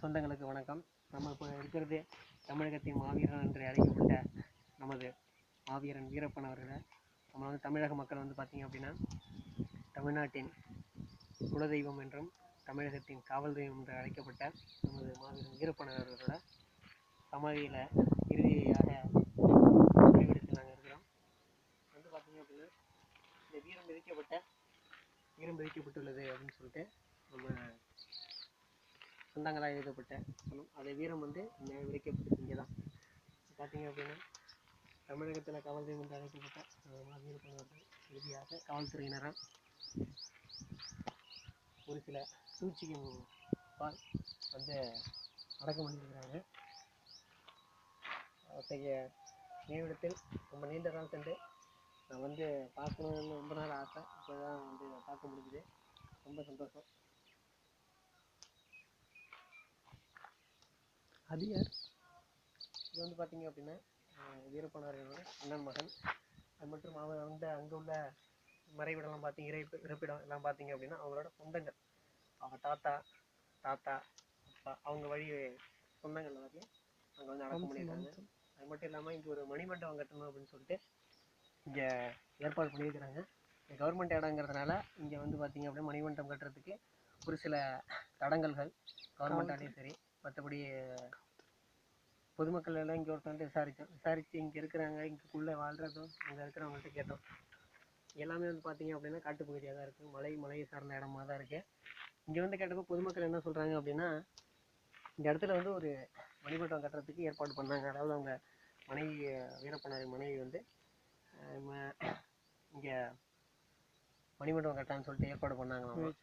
சொந்தங்களுக்கு வணக்கம். நம்ம இப்போ இருக்கிறது தமிழகத்தின் மாவீரன் என்று அழைக்கப்பட்ட நமது மாவீரன் வீரப்பன் அவர்களை நம்ம வந்து தமிழக மக்கள் வந்து பார்த்திங்க அப்படின்னா தமிழ்நாட்டின் குலதெய்வம் என்றும் தமிழகத்தின் காவல் தெய்வம் என்று அழைக்கப்பட்ட நமது மாவீரன் வீரப்பன் அவர்களோட சமாதியில் இறுதியாக முடிவெடுத்து நாங்கள் இருக்கிறோம். வந்து பார்த்திங்க அப்படின்னா இந்த வீரம் விதிக்கப்பட்டுள்ளது அப்படின்னு சொல்லிட்டு நம்ம சொந்தங்களாக எழுதப்பட்ட சொன்னோம். அதை வீரம் வந்து விதிக்கப்பட்டது இங்கே தான் பார்த்தீங்க அப்படின்னா தமிழகத்தில் காவல் தெய்வம் என்று அழைக்கப்பட்ட வீரப்பனவர்கள் இறுதியாக காவல்துறையினரால் ஒரு சில சூழ்ச்சியின் பால் வந்து அடக்கம் பண்ணியிருக்கிறாங்க. அத்தகைய நினைவிடத்தில் ரொம்ப நீண்ட நாள் சென்று நான் வந்து பார்க்கணுன்னு ரொம்ப நாள் ஆசை. இப்போ தான் வந்து பார்க்க முடிஞ்சுது. ரொம்ப சந்தோஷம். அது யார்? இது வந்து பார்த்தீங்க அப்படின்னா வீரப்பன் அவர்களோட அண்ணன் மகன். அது மற்றும் அவர் வந்து அங்கே உள்ள மறைவிடம்லாம் பார்த்தீங்க, இருப்பிடம் எல்லாம் பார்த்தீங்க அப்படின்னா அவங்களோட சொந்தங்கள், அவங்க தாத்தா அப்பா அவங்க வழி சொந்தங்கள் எல்லாத்தையும் அங்கே வந்து அடக்கம் பண்ணியிருக்காங்க. அது மட்டும் இல்லாமல் இங்கே ஒரு மணிமண்டபம் கட்டணும் அப்படின்னு சொல்லிட்டு இங்கே ஏற்பாடு பண்ணியிருக்கிறாங்க. கவர்மெண்ட் இடங்கிறதுனால இங்கே வந்து பார்த்தீங்க அப்படின்னா மணிமண்டபம் கட்டுறதுக்கு ஒரு சில தடங்கல்கள் கவர்மெண்ட்டாலேயும் சரி, மற்றபடி பொதுமக்கள் எல்லாம் இங்கே ஒருத்தவங்க விசாரித்து இங்கே இருக்கிறாங்க, இங்கேக்குள்ளே வாழ்கிறதும் அங்கே இருக்கிறவங்கள்ட்ட கேட்டோம். எல்லாமே வந்து பார்த்தீங்க அப்படின்னா காட்டுப்பகுதியாக தான் இருக்குது, மலையை சார்ந்த இடமா தான் இருக்குது. இங்கே வந்து கேட்டப்போ பொதுமக்கள் என்ன சொல்கிறாங்க அப்படின்னா இந்த இடத்துல வந்து ஒரு மணிமண்டபம் கட்டுறதுக்கு ஏற்பாடு பண்ணாங்க. அதாவது அவங்க மனைவி வீரப்பனாரின் மனைவி வந்து இங்கே மணிமண்டபம் கட்டான்னு சொல்லிட்டு ஏற்பாடு பண்ணாங்களாம்.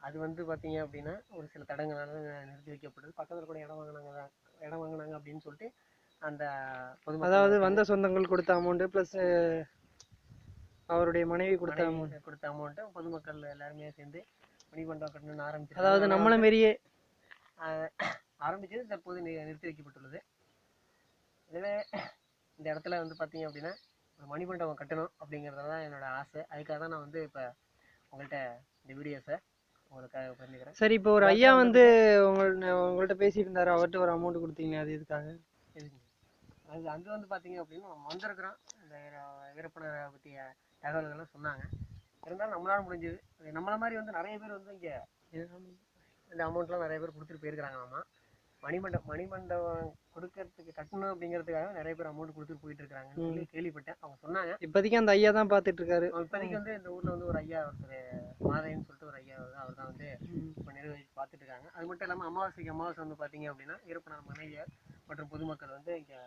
அது வந்து பார்த்தீங்க அப்படின்னா ஒரு சில தடங்களால் நிறுத்தி வைக்கப்படுது. பக்கத்தில் கூட இடம் வாங்கினாங்க அப்படின்னு சொல்லிட்டு அந்த பொதுமக்கள், அதாவது வந்த சொந்தங்கள் கொடுத்த அமௌண்ட்டு ப்ளஸ் அவருடைய மனைவி கொடுத்த அமௌண்ட்டு பொதுமக்கள் எல்லாருமே சேர்ந்து மணிமண்டபம் கட்டணும்னு ஆரம்பிச்சு, அதாவது நம்மள மாரியே ஆரம்பிச்சது தற்போது நிறுத்தி வைக்கப்பட்டுள்ளது. இதுவே இந்த இடத்துல வந்து பார்த்தீங்க அப்படின்னா ஒரு மணிமண்டபம் கட்டணும் அப்படிங்கிறது தான் என்னோட ஆசை. அதுக்காக தான் நான் வந்து இப்போ உங்கள்கிட்ட இந்த வீடியோஸை உங்களுக்காக பண்ணிக்கிறேன். சரி, இப்போ ஒரு ஐயா வந்து உங்கள்கிட்ட பேசியிருந்தாரு, அவர்கிட்ட ஒரு அமௌண்ட் கொடுத்தீங்க, அது எதுக்காக? அது அங்கே வந்து பார்த்தீங்க அப்படின்னா நம்ம வந்திருக்கிறோம், இந்த வீரப்பனரை பற்றிய தகவல்கள்லாம் சொன்னாங்க. இருந்தாலும் நம்மளால முடிஞ்சது, நம்மளை மாதிரி வந்து நிறைய பேர் வந்து இங்கே இந்த அமௌண்ட்லாம் நிறைய பேர் கொடுத்துட்டு போயிருக்கிறாங்களாமா. மணிமண்டபம் கொடுக்கறதுக்கு கட்டணும் அப்படிங்கிறதுக்காக நிறைய பேர் அமௌண்ட் கொடுத்துட்டு போயிட்டு இருக்காங்கன்னு சொல்லி கேள்விப்பட்டேன். அவங்க சொன்னாங்க. இப்போதைக்கு அந்த ஐயா தான் பார்த்துட்டு இருக்காரு. இப்போதைக்கு வந்து இந்த ஊரில் வந்து ஒரு ஐயா ஒருத்தர் மாதைன்னு சொல்லிட்டு ஒரு ஐயா அவர் தான் வந்து இப்போ நிர்வகிச்சு பார்த்துட்டு இருக்காங்க. அது மட்டும் இல்லாமல் அமாவாசை வந்து பார்த்தீங்க அப்படின்னா வீரப்பனார் மனைவியார் மற்றும் பொதுமக்கள் வந்து இங்கே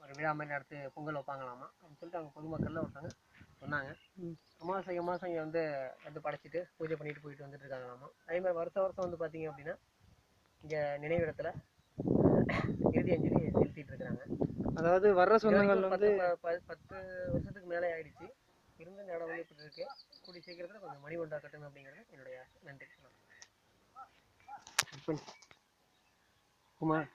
ஒரு விழா மாதிரி நடத்தி பொங்கல் வைப்பாங்களாமா அப்படின்னு சொல்லிட்டு அவங்க பொதுமக்கள்ல ஒருத்தவங்க சொன்னாங்க. அமாவாசை இங்கே வந்து படைச்சிட்டு பூஜை பண்ணிட்டு போயிட்டு வந்துட்டு இருக்காங்களாமா. அதே மாதிரி வருஷம் வந்து பார்த்தீங்க அப்படின்னா இங்கே நினைவிடத்தில் இறுதி அஞ்சலி செலுத்திட்டு இருக்கிறாங்க. அதாவது வர்ற சொந்தங்கள் வந்து 10 வருஷத்துக்கு மேலே ஆயிடுச்சு. இருந்த இடம் வந்து இப்படி இருக்கு. கூடிய சீக்கிரத்தில் கொஞ்சம் மணிமண்டபம் கட்டணும் அப்படிங்கிறது என்னுடைய நன்றி. குமார்.